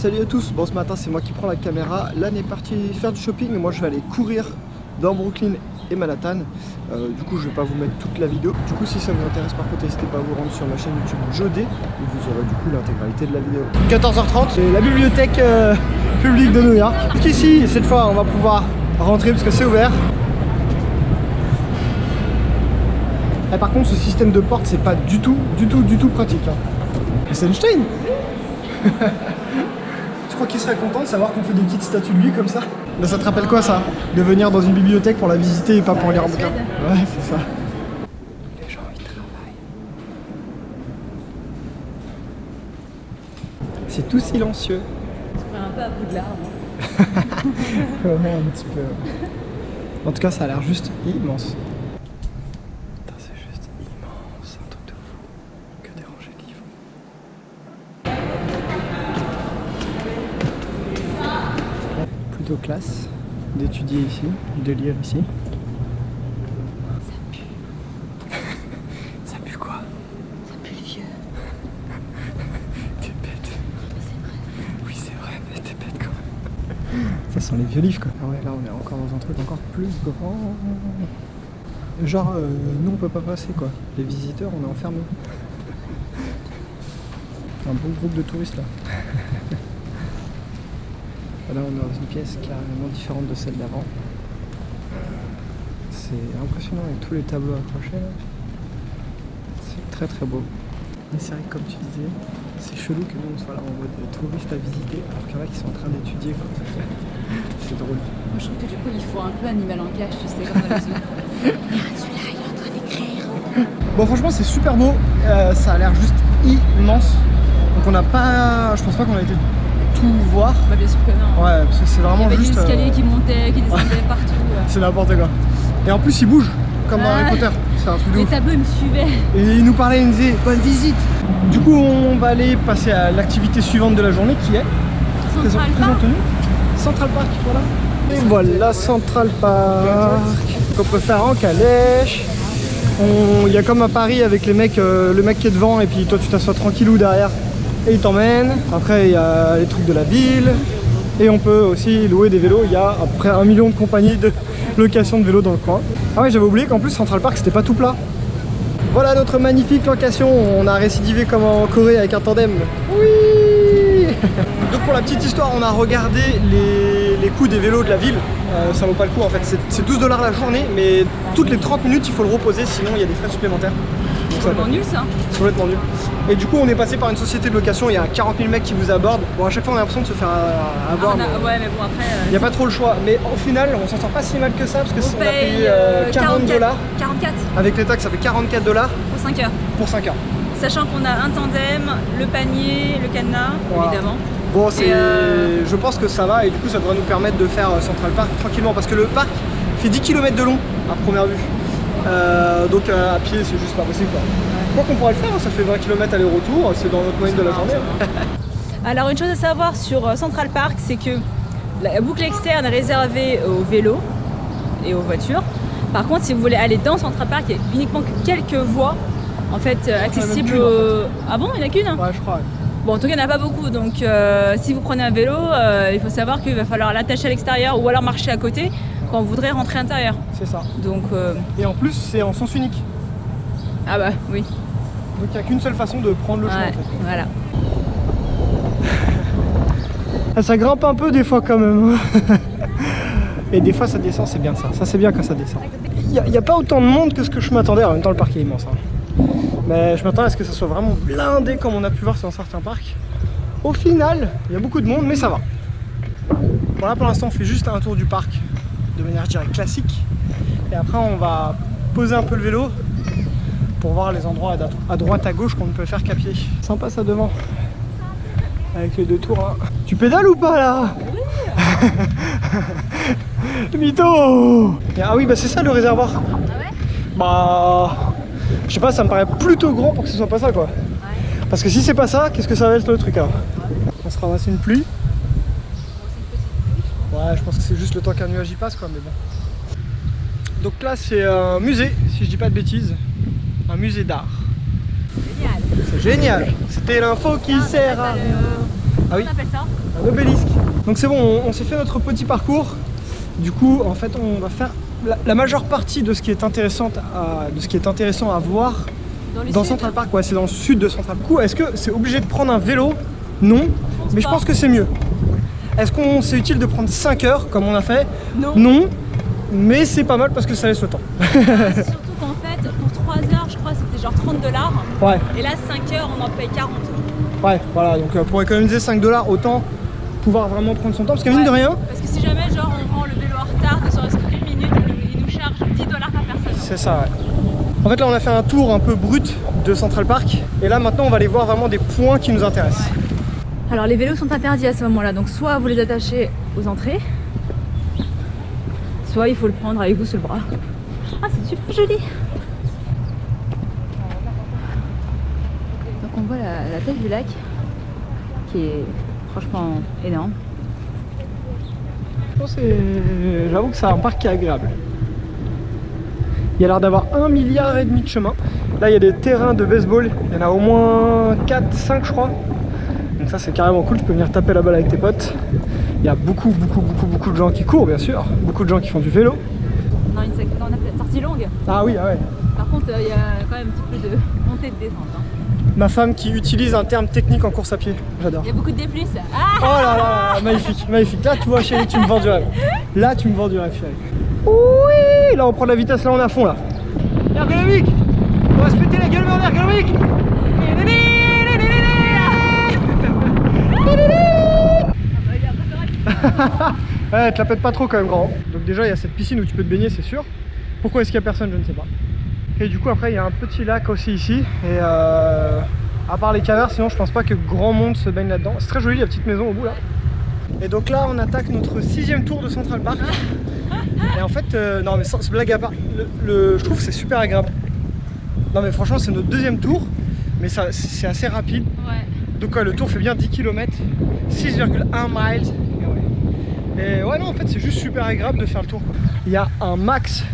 Salut à tous, bon ce matin c'est moi qui prends la caméra. L'Anne est partie faire du shopping et moi je vais aller courir dans Brooklyn et Manhattan. Du coup je vais pas vous mettre toute la vidéo. Du coup si ça vous intéresse par contre n'hésitez pas à vous rendre sur ma chaîne YouTube Jodé où vous aurez du coup l'intégralité de la vidéo. 14h30, c'est la bibliothèque publique de New York. Ici cette fois on va pouvoir rentrer parce que c'est ouvert. Et par contre ce système de porte c'est pas du tout pratique. C'est Einstein. Je crois qu'il serait content de savoir qu'on fait des petites statues de lui comme ça. Mais ça te rappelle quoi ça? De venir dans une bibliothèque pour la visiter et pas pour lire un bouquin. Ouais, c'est ça. Les gens ils travaillent. C'est tout silencieux. Je prends un peu à bout de l'arbre. Vraiment un petit peu. En tout cas, ça a l'air juste immense. Putain, c'est juste immense, un truc de fou. Que des rangées de livres. Plutôt classe d'étudier ici, de lire ici. Ça pue. Ça pue quoi? Ça pue le vieux. T'es bête. C'est vrai. Oui c'est vrai, mais t'es bête quand même. Ça sent les vieux livres quoi. Ah ouais, là on est encore dans un truc encore plus grand. Genre nous on peut pas passer quoi. Les visiteurs on est enfermés. Un bon groupe de touristes là. Là on est dans une pièce carrément différente de celle d'avant. C'est impressionnant avec tous les tableaux accrochés. C'est très très beau. Mais c'est vrai que comme tu disais, c'est chelou que nous on soit là en mode touriste à visiter alors qu'il y en a qui sont en train d'étudier quoi. C'est drôle. Moi je trouve que du coup il faut un peu animal en cage, tu sais, comme dans les zoos. Regarde celui-là, il est en train d'écrire. Bon franchement c'est super beau, ça a l'air juste immense. Donc on n'a pas, je pense pas qu'on a été tout voir. Bah bien sûr que non. Ouais parce que c'est vraiment il y avait juste... des escaliers qui montaient, qui descendaient partout. C'est n'importe quoi. Et en plus il bouge comme dans Harry Potter, c'est un truc de Les ouf. tableaux ils me suivaient. Et il nous parlait, il nous disait bonne visite. Du coup on va aller passer à l'activité suivante de la journée qui est Central Park. Central Park, voilà. Et voilà Central Park qu'on peut faire en calèche. Il y a comme à Paris avec les mecs, le mec qui est devant et puis toi tu t'assois tranquillou derrière et il t'emmène. Après il y a les trucs de la ville et on peut aussi louer des vélos. Il y a à peu près 1 million de compagnies de location de vélos dans le coin. Ah ouais, j'avais oublié qu'en plus Central Park c'était pas tout plat. Voilà notre magnifique location. On a récidivé comme en Corée avec un tandem. Oui. Donc pour la petite histoire, on a regardé les coûts des vélos de la ville. Ça vaut pas le coup en fait, c'est 12 $ la journée, mais toutes les 30 minutes il faut le reposer, sinon il y a des frais supplémentaires. C'est complètement nul ça. C'est complètement nul. Et du coup on est passé par une société de location, il y a 40 000 mecs qui vous abordent. Bon à chaque fois on a l'impression de se faire avoir. Ouais mais bon après... Il n'y a pas trop le choix, mais au final on s'en sort pas si mal que ça parce que on a payé 40 $. 44 Avec les taxes ça fait 44 $ pour 5 heures. pour 5 heures. Sachant qu'on a un tandem, le panier, le cadenas, Voilà. évidemment. Bon, je pense que ça va et du coup ça devrait nous permettre de faire Central Park tranquillement parce que le parc fait 10 km de long à première vue. Donc à pied c'est juste pas possible quoi. Quoi qu'on pourrait le faire, ça fait 20 km aller-retour, c'est dans notre moyenne de la journée. Alors une chose à savoir sur Central Park, c'est que la boucle externe est réservée aux vélos et aux voitures. Par contre, si vous voulez aller dans Central Park, il y a uniquement que quelques voies en fait accessibles aux... Ah bon, il n'y en a qu'une? Ouais, je crois. Ouais. Bon, en tout cas, il n'y en a pas beaucoup, donc si vous prenez un vélo, il faut savoir qu'il va falloir l'attacher à l'extérieur ou alors marcher à côté quand vous voudrez rentrer à l'intérieur. C'est ça. Donc, Et en plus, c'est en sens unique. ah bah oui. Donc il n'y a qu'une seule façon de prendre le chemin. Ouais, En fait. voilà. Ah, ça grimpe un peu des fois quand même. Et des fois ça descend, c'est bien ça. Ça c'est bien quand ça descend. Il n'y a pas autant de monde que ce que je m'attendais. En même temps, le parc est immense. Hein. Mais je m'attendais à ce que ça soit vraiment blindé comme on a pu voir sur certains parcs. Au final, il y a beaucoup de monde, mais ça va. Bon, là pour l'instant, on fait juste un tour du parc de manière, je dirais, classique. Et après, on va poser un peu le vélo pour voir les endroits à droite, à gauche qu'on ne peut faire qu'à pied. Sympa ça devant. Avec les deux tours. Hein. Tu pédales ou pas là? Oui. Mytho. Ah oui, bah c'est ça le réservoir. Ah ouais? Bah, je sais pas, ça me paraît plutôt grand pour que ce soit pas ça quoi. Ouais. Parce que si c'est pas ça, qu'est-ce que ça va être le truc alors? On se ramasse une pluie. Ouais, je pense que c'est juste le temps qu'un nuage y passe quoi, mais bon. Donc là c'est un musée, si je dis pas de bêtises. Un musée d'art. Génial. C'est génial. C'était l'info qui sert à... Ah oui. Ah oui. On appelle ça un obélisque. Donc c'est bon, on s'est fait notre petit parcours. Du coup, en fait, on va faire la majeure partie de ce qui est intéressant à voir dans Central Park. Ouais, c'est dans le sud de Central Park. Du coup, est-ce que c'est obligé de prendre un vélo? Non, mais je pense que c'est mieux. Est-ce qu'on c'est utile de prendre 5 heures comme on a fait? Non. Non, mais c'est pas mal parce que ça laisse le temps. Surtout qu'en fait, pour 3 heures, je crois c'était genre $30. Ouais. Et là, 5 heures, on en paye 40. Ouais, voilà, donc pour économiser $5, autant pouvoir vraiment prendre son temps. Parce que mine de rien. Parce que si jamais genre on rend le vélo en retard de serait-ce qu'une minute, il nous charge $10 par personne. C'est ça, ouais. En fait, là, on a fait un tour un peu brut de Central Park. Et là, maintenant, on va aller voir vraiment des points qui nous intéressent. Ouais. Alors, les vélos sont interdits à ce moment-là. Donc, soit vous les attachez aux entrées, soit il faut le prendre avec vous sous le bras. Ah, c'est super joli. Donc, on voit la tête du lac qui est franchement énorme. J'avoue que c'est un parc qui est agréable. Il y a l'air d'avoir 1,5 milliard de chemins. Là, il y a des terrains de baseball. Il y en a au moins 4, 5 je crois. Donc ça, c'est carrément cool. Tu peux venir taper la balle avec tes potes. Il y a beaucoup de gens qui courent, bien sûr. Beaucoup de gens qui font du vélo. On a une sortie longue. Ah oui, ah ouais. Par contre, il y a quand même un petit peu de montée de descente. Hein. Ma femme qui utilise un terme technique en course à pied. J'adore. Il y a beaucoup de D+. Ah, oh là là, magnifique, magnifique. Là, tu vois, chérie, tu me vends du rêve. Là, tu me vends du rêve, chérie. Oui, là, on prend de la vitesse. Là, on est à fond, là. Ergonomique. On va se péter la gueule, mais en ergonomique. Ouais, te la pète pas trop quand même, grand. Donc déjà, il y a cette piscine où tu peux te baigner, c'est sûr. Pourquoi est-ce qu'il y a personne, je ne sais pas. Et du coup, après, il y a un petit lac aussi ici. Et à part les canards, sinon, je pense pas que grand monde se baigne là-dedans. C'est très joli, la petite maison au bout là. Et donc là, on attaque notre 6e tour de Central Park. Et en fait, non mais sans blague à part, je trouve que c'est super agréable. Non mais franchement, c'est notre 2e tour, mais c'est assez rapide. ouais. Donc ouais, le tour fait bien 10 km, 6,1 miles. Et ouais, non, en fait, c'est juste super agréable de faire le tour, quoi. Il y a un max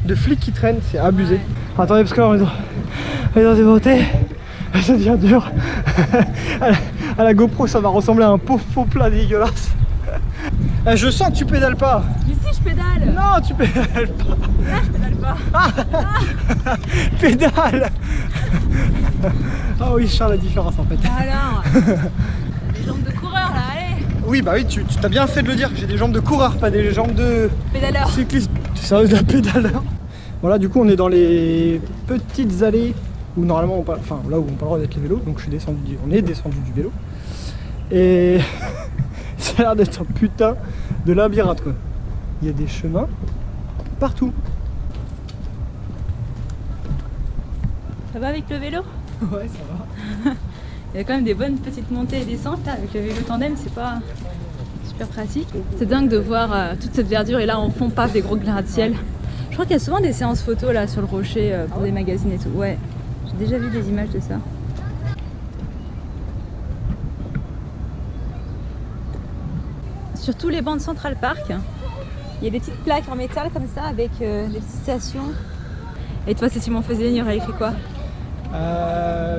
de flics qui traînent, c'est abusé. Ouais. Attendez, parce que là, on est dans des montées, ça devient dur. À la GoPro, ça va ressembler à un pauvre faux plat dégueulasse. Je sens que tu pédales pas. Mais si, je pédale. Non, tu pédales pas. Là, je pédale pas. Ah. Pédale. Ah oui, je sens la différence en fait. Alors, des jambes de coureur là, allez. Oui, bah oui, tu t'as bien fait de le dire. J'ai des jambes de coureur, pas des jambes de pédaleur. Cycliste. Tu es sérieuse, la pédaleur. Voilà, du coup, on est dans les petites allées où normalement, enfin là où on n'a pas le droit d'être les vélos. Donc on est descendu du vélo. Et ça a l'air d'être un putain de labyrinthe, quoi. Il y a des chemins partout. Ça va avec le vélo? Ouais, ça va. Il y a quand même des bonnes petites montées et descentes là, avec le vélo tandem, c'est pas super pratique. C'est dingue de voir toute cette verdure et là en fond paf des gros gratte-ciel. Je crois qu'il y a souvent des séances photos là sur le rocher pour des magazines et tout. Ouais, j'ai déjà vu des images de ça. Sur tous les bancs de Central Park, il y a des petites plaques en métal comme ça avec des petites stations. Et toi, si tu m'en faisais une, il y aurait écrit quoi?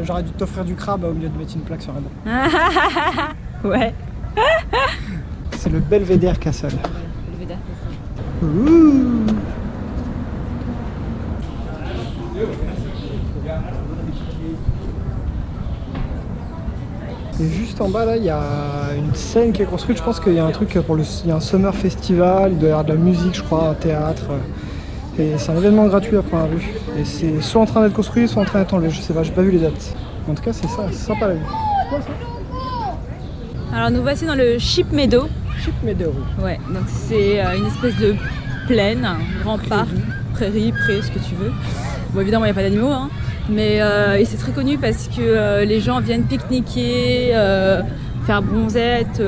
J'aurais dû t'offrir du crabe au lieu de mettre une plaque sur un banc. Ouais. C'est le Belvédère Castle. Le Belvédère Castle. Ouh. Et juste en bas là, il y a une scène qui est construite. Je pense qu'il y a un truc pour il y a un summer festival, il doit y avoir de la musique, je crois, un théâtre. Et c'est un événement gratuit à première vue. Et c'est soit en train d'être construit, soit en train d'être enlevé. Je sais pas, j'ai pas vu les dates. En tout cas, c'est ça, c'est sympa la vue. C'est quoi ça? Alors nous voici dans le Sheep Meadow. Sheep Meadow. Ouais, donc c'est une espèce de plaine, un grand parc, prairie, pré, ce que tu veux. Bon, évidemment, il n'y a pas d'animaux, hein. Mais et c'est très connu parce que les gens viennent pique-niquer, faire bronzette,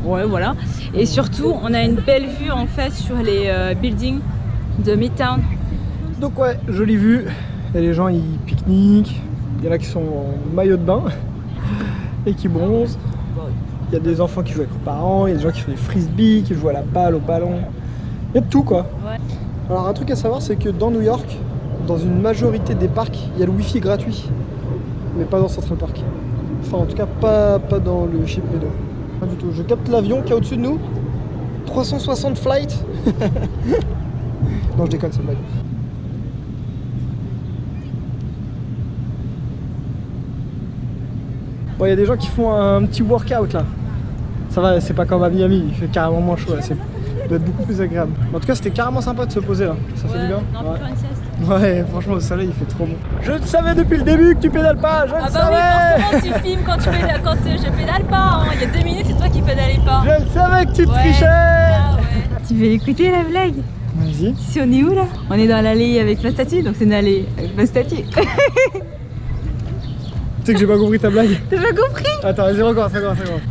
ouais, voilà. Et surtout, on a une belle vue en fait sur les buildings de Midtown. Donc ouais, jolie vue. Il y a les gens, ils pique-niquent. Il y en a qui sont en maillot de bain et qui bronzent. Il y a des enfants qui jouent avec leurs parents, il y a des gens qui font des frisbees, qui jouent à la balle, au ballon. Il y a de tout, quoi. Ouais. Alors un truc à savoir, c'est que dans New York, dans une majorité des parcs, il y a le wifi gratuit, mais pas dans Central Park. Enfin, en tout cas, pas dans le Sheep Meadow. Pas du tout. Je capte l'avion qui est au-dessus de nous. 360 flight. Non, je déconne, c'est une blague. Bon, il y a des gens qui font un petit workout là. Ça va, c'est pas comme à Miami, il fait carrément moins chaud là. Ça doit être beaucoup plus agréable. En tout cas, c'était carrément sympa de se poser là. Ça fait du bien. On peut faire une sieste. Ouais, franchement, au soleil, il fait trop bon. Je le savais depuis le début que tu pédales pas, je le savais. Oui, forcément, tu filmes quand tu pédales, je pédale pas. Hein. Il y a 2 minutes, c'est toi qui pédalais pas. Je le savais que tu trichais. Tu veux écouter la blague? Vas-y. Si on est où là? On est dans l'allée avec la statue, donc c'est une allée avec la statue. Tu sais que j'ai pas compris ta blague. T'as pas compris? Attends, vas-y, recommence.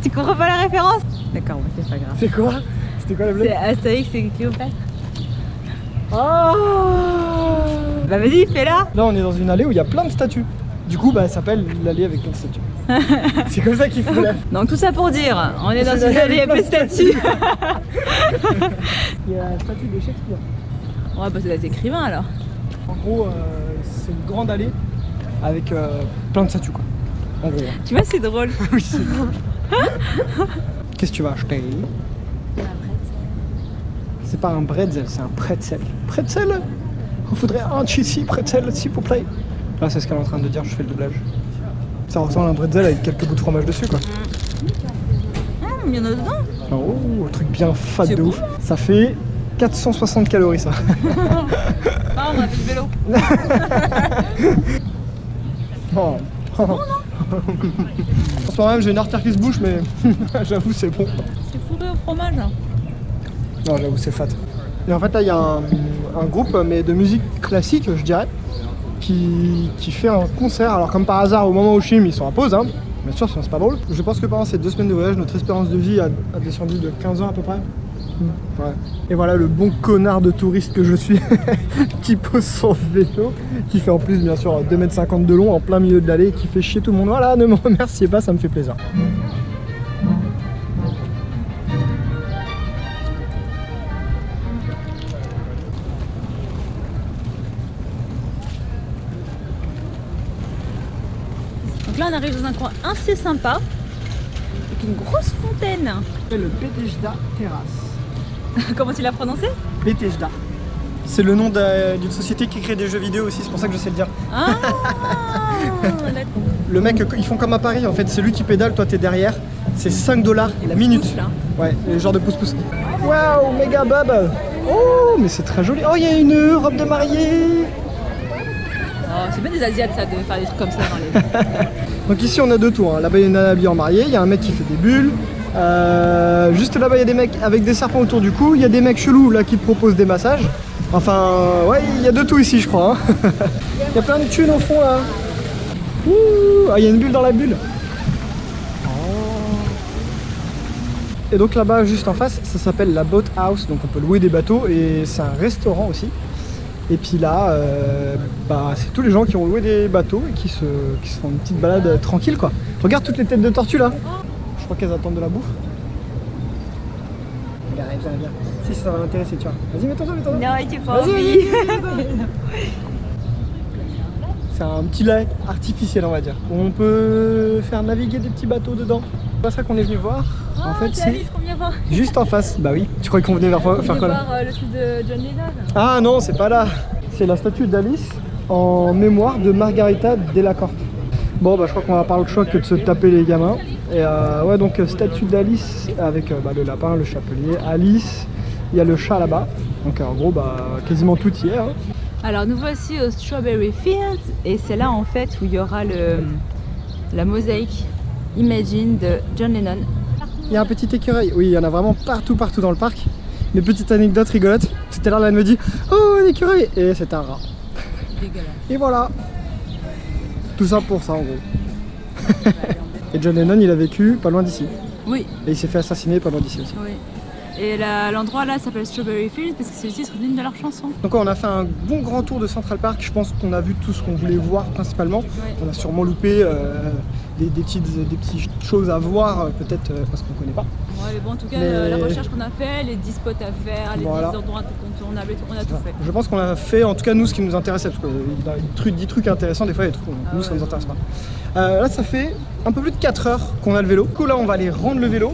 Tu comprends pas la référence? D'accord, bon, c'est pas grave. C'est quoi? C'était quoi la blague? C'est Astérix et Cléopâtre. Ah. Bah vas-y, fais-la. Là, on est dans une allée où il y a plein de statues. Du coup, bah, ça s'appelle l'allée avec plein de statues. C'est comme ça qu'il faut la... Donc tout ça pour dire, on est dans une allée avec plein de statues. Il y a la statue de Shakespeare. On va passer des écrivains alors. En gros, c'est une grande allée avec plein de statues, quoi. En gros. Tu vois, c'est drôle. Oui, c'est drôle. Qu'est-ce que tu vas acheter? C'est pas un bretzel, c'est un pretzel. Pretzel? Il faudrait un cheesy pretzel, s'il vous plaît. Là, c'est ce qu'elle est en train de dire, je fais le doublage. Ça ressemble à un bretzel avec quelques bouts de fromage dessus, quoi. Il y en a dedans. Oh, un truc bien fat de bon. ouf. Ça fait 460 calories, ça. Ah, on a fait le vélo. Oh. Bon, non? En ce moment même, j'ai une artère qui se bouche, mais j'avoue, c'est bon. C'est fourré au fromage. Non, j'avoue, c'est fat. Et en fait, là, il y a un groupe, mais de musique classique, je dirais, qui fait un concert. Alors, comme par hasard, au moment où je filme, ils sont en pause, hein. Bien sûr, sinon c'est pas drôle. Je pense que pendant ces 2 semaines de voyage, notre espérance de vie a descendu de 15 ans à peu près. Ouais. Et voilà le bon connard de touriste que je suis qui pose son vélo, qui fait en plus bien sûr 2,50 m de long en plein milieu de l'allée, qui fait chier tout le monde. Voilà, ne me remerciez pas, ça me fait plaisir. Donc là on arrive dans un coin assez sympa, avec une grosse fontaine. C'est le Petejda Terrasse. Comment tu l'as prononcé? Petejda. C'est le nom d'une société qui crée des jeux vidéo aussi, c'est pour ça que je sais le dire. Ah. Le mec, ils font comme à Paris en fait, c'est lui qui pédale, toi t'es derrière. C'est 5 $ la minute. Là. Ouais, le genre de pouce-pouce. Waouh, méga bub. Oh, mais c'est très joli. Oh, il y a une robe de mariée. Oh, c'est bien des Asiates ça, de faire des trucs comme ça dans les... Donc ici on a 2 tours, hein. Là-bas il y a une nana habillée en mariée, il y a un mec qui fait des bulles. Juste là-bas il y a des mecs avec des serpents autour du cou, il y a des mecs chelous là qui te proposent des massages. Enfin, ouais, il y a de tout ici je crois. Hein. Il y a plein de thunes au fond là. Ouh, ah, il y a une bulle dans la bulle. Oh. Et donc là-bas juste en face, ça s'appelle la Boat House, donc on peut louer des bateaux et c'est un restaurant aussi. Et puis là, bah, c'est tous les gens qui ont loué des bateaux et qui se font une petite balade tranquille quoi. Regarde toutes les têtes de tortues là. Je crois qu'elles attendent de la bouffe. Regarde, viens. Si ça va l'intéresser, tu vois. Vas-y, mets-toi. Non, tu pas Vas-y, envie. C'est un petit lac artificiel on va dire. Où on peut faire naviguer des petits bateaux dedans. C'est pas ça qu'on est venu voir. Ah, en fait, c'est c'est Alice qu'on vient voir. juste en face. Bah oui. Tu croyais qu'on venait faire quoi là? voir le truc de John Lennon. Ah non, c'est pas là. C'est la statue d'Alice en mémoire de Margarita Della Corte. Bon, bah je crois qu'on va pas le choix que de se taper les gamins. Et ouais, donc statue d'Alice avec bah, le lapin, le chapelier, Alice. Il y a le chat là-bas. Donc en gros, bah quasiment tout y est. Hein. Alors nous voici au Strawberry Fields et c'est là en fait où il y aura la mosaïque Imagine de John Lennon. Il y a un petit écureuil. Oui, il y en a vraiment partout dans le parc. Mes petites anecdotes rigolotes. Tout à l'heure, là, elle me dit « Oh, un écureuil !» Et c'est un rat. Dégueulasse. Et voilà. Tout ça pour ça, en gros. Et John Lennon, il a vécu pas loin d'ici. Oui. Et il s'est fait assassiner pas loin d'ici aussi. Oui. Et l'endroit là s'appelle Strawberry Fields parce que c'est le titre d'une de leurs chansons. Donc on a fait un bon grand tour de Central Park. Je pense qu'on a vu tout ce qu'on voulait voir principalement. Ouais. On a sûrement loupé des petites choses à voir, peut-être parce qu'on connaît pas. Ouais, mais bon, en tout cas, Mais... la recherche qu'on a fait, les 10 spots à faire, les 10 endroits incontournables, on a tout fait. Je pense qu'on a fait, en tout cas nous, ce qui nous intéressait, parce que dans 10 trucs intéressants, des fois il y a des trucs, nous ça nous intéresse pas. Là ça fait un peu plus de 4 heures qu'on a le vélo. Du coup là on va aller rendre le vélo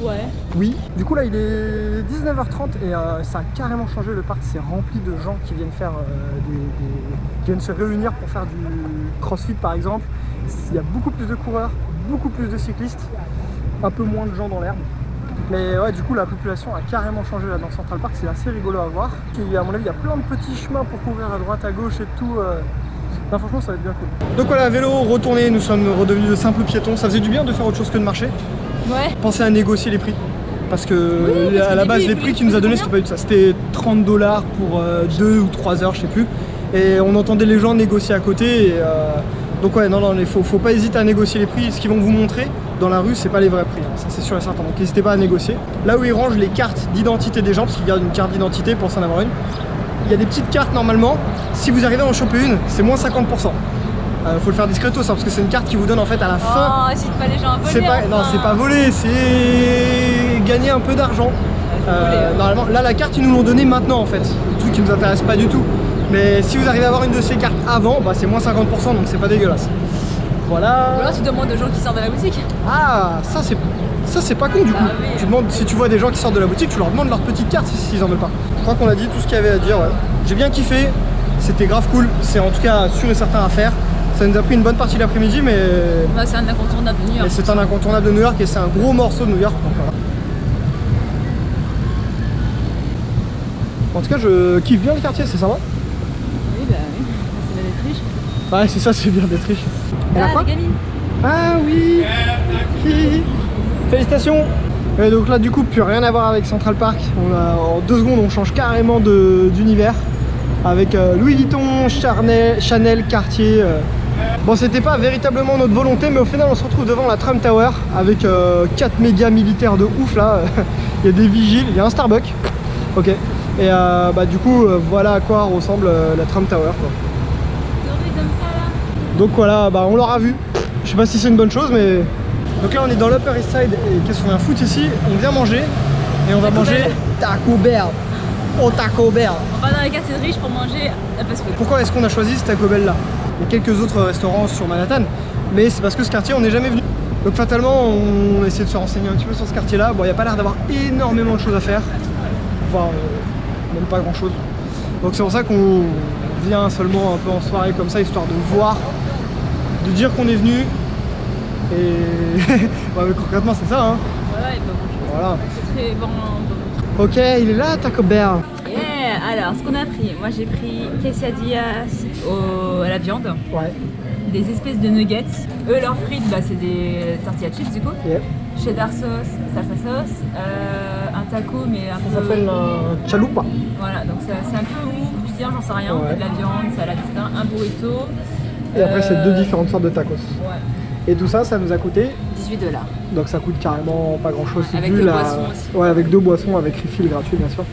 Ouais. Oui. Du coup là il est 19h30 et ça a carrément changé, le parc c'est rempli de gens qui viennent faire qui viennent se réunir pour faire du crossfit par exemple. Il y a beaucoup plus de coureurs, beaucoup plus de cyclistes, un peu moins de gens dans l'herbe. Mais ouais, du coup la population a carrément changé là dans Central Park, c'est assez rigolo à voir. Et à mon avis il y a plein de petits chemins pour courir à droite, à gauche et tout. Non, franchement ça va être bien cool. Donc voilà, vélo retourné, nous sommes redevenus de simples piétons. Ça faisait du bien de faire autre chose que de marcher. Ouais. Pensez à négocier les prix. Parce que oui, à la base les prix qu'il nous a donné c'était pas du tout ça. C'était 30 $ pour 2 ou 3 heures, je sais plus. Et on entendait les gens négocier à côté. Et, donc ouais, non, il faut pas hésiter à négocier les prix. Ce qu'ils vont vous montrer dans la rue, c'est pas les vrais prix, hein. Ça c'est sûr et certain. Donc n'hésitez pas à négocier. Là où ils rangent les cartes d'identité des gens, parce qu'ils gardent une carte d'identité pour s'en avoir une, il y a des petites cartes normalement. Si vous arrivez à en choper une, c'est moins 50%. Faut le faire discretos, hein, parce que c'est une carte qui vous donne en fait à la fin. Oh, incite pas les gens à voler. C'est pas, non, c'est pas voler, c'est gagner un peu d'argent. Normalement, là la carte ils nous l'ont donnée maintenant en fait, le truc qui nous intéresse pas du tout. Mais si vous arrivez à avoir une de ces cartes avant, bah, c'est moins 50%, donc c'est pas dégueulasse. Voilà. Ou alors tu demandes aux gens qui sortent de la boutique. Ah, ça c'est pas con du coup. Oui. Tu demandes, si tu vois des gens qui sortent de la boutique, tu leur demandes leur petite carte s'ils en veulent pas. Je crois qu'on a dit tout ce qu'il y avait à dire. Ouais. J'ai bien kiffé, c'était grave cool, c'est en tout cas sûr et certain à faire. Ça nous a pris une bonne partie de l'après-midi, mais Bah, c'est un incontournable de New York. c'est un incontournable de New York et c'est un gros morceau de New York. Donc, voilà. En tout cas, je kiffe bien le quartier, c'est sympa. Oui, bah oui, c'est bien d'être riche. Ouais, c'est ça, c'est bien d'être riche. Elle a Ah, quoi les gamines. Ah oui. Félicitations. Et donc là, du coup, plus rien à voir avec Central Park. En 2 secondes, on change carrément d'univers. Avec Louis Vuitton, Chanel, Cartier. Bon, c'était pas véritablement notre volonté, mais au final, on se retrouve devant la Trump Tower avec 4 méga militaires de ouf là. Il y a des vigiles, il y a un Starbucks. Ok. Et bah, du coup, voilà à quoi ressemble la Trump Tower, quoi. Doré comme ça là. Donc voilà, bah, on l'aura vu. Je sais pas si c'est une bonne chose, mais. Donc là, on est dans l'Upper East Side. Et qu'est-ce qu'on vient foutre ici? On vient manger. Et on va manger Taco Bell. Au Taco Bell. On va dans les quartiers riches pour manger la fast-food. Pourquoi est-ce qu'on a choisi ce Taco Bell là? Il y a quelques autres restaurants sur Manhattan, mais c'est parce que ce quartier on n'est jamais venu. Donc fatalement on essaie de se renseigner un petit peu sur ce quartier là. Bon, il n'y a pas l'air d'avoir énormément de choses à faire, enfin même pas grand chose. Donc c'est pour ça qu'on vient seulement un peu en soirée comme ça, histoire de voir, de dire qu'on est venu. Et ouais, mais concrètement c'est ça hein. Ouais, bah bon. Voilà. C'est très bon. Ok, il est là Taco Bell. Yeah. Alors, ce qu'on a pris, moi j'ai pris quesadillas à la viande, Ouais. des espèces de nuggets. Eux, leurs frites, bah, c'est des tortillas chips du coup. Yep. Cheddar sauce, salsa sauce, un taco mais un Ça peu... s'appelle un chalupa. Voilà, donc c'est un peu mou, croustillant, j'en sais rien. Ouais. De la viande, salade, etc. Un burrito. Et après c'est 2 différentes sortes de tacos. Ouais, Et tout ça, ça nous a coûté. $18. Donc ça coûte carrément pas grand chose. Avec 2 boissons aussi. Ouais, avec 2 boissons, avec refill gratuit bien sûr.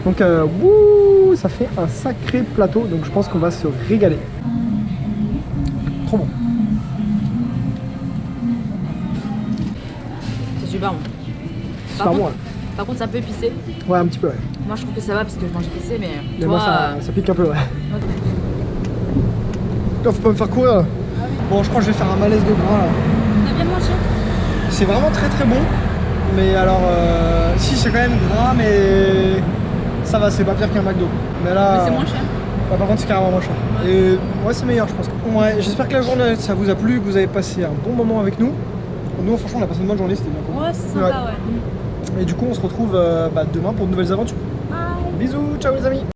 Donc wouh, ça fait un sacré plateau, donc je pense qu'on va se régaler. Trop bon. C'est super bon. Super bon, ouais. Par contre, c'est un peu épicé. Ouais, un petit peu, ouais. Moi, je trouve que ça va parce que je mange épicé, mais Mais toi, moi ça pique un peu, ouais. moi, Putain, faut pas me faire courir là. Bon, je crois que je vais faire un malaise de bras là. on a bien mangé. C'est vraiment très très bon. Mais alors, si c'est quand même gras, mais ça va, c'est pas pire qu'un McDo. Mais là. Mais c'est moins cher. Bah, par contre c'est carrément moins cher. Et ouais c'est meilleur je pense. Ouais, j'espère que la journée ça vous a plu, que vous avez passé un bon moment avec nous. Nous franchement on a passé une bonne journée, c'était bien cool. Ouais, c'est sympa, ouais. Et du coup on se retrouve demain pour de nouvelles aventures. Bisous, ciao les amis.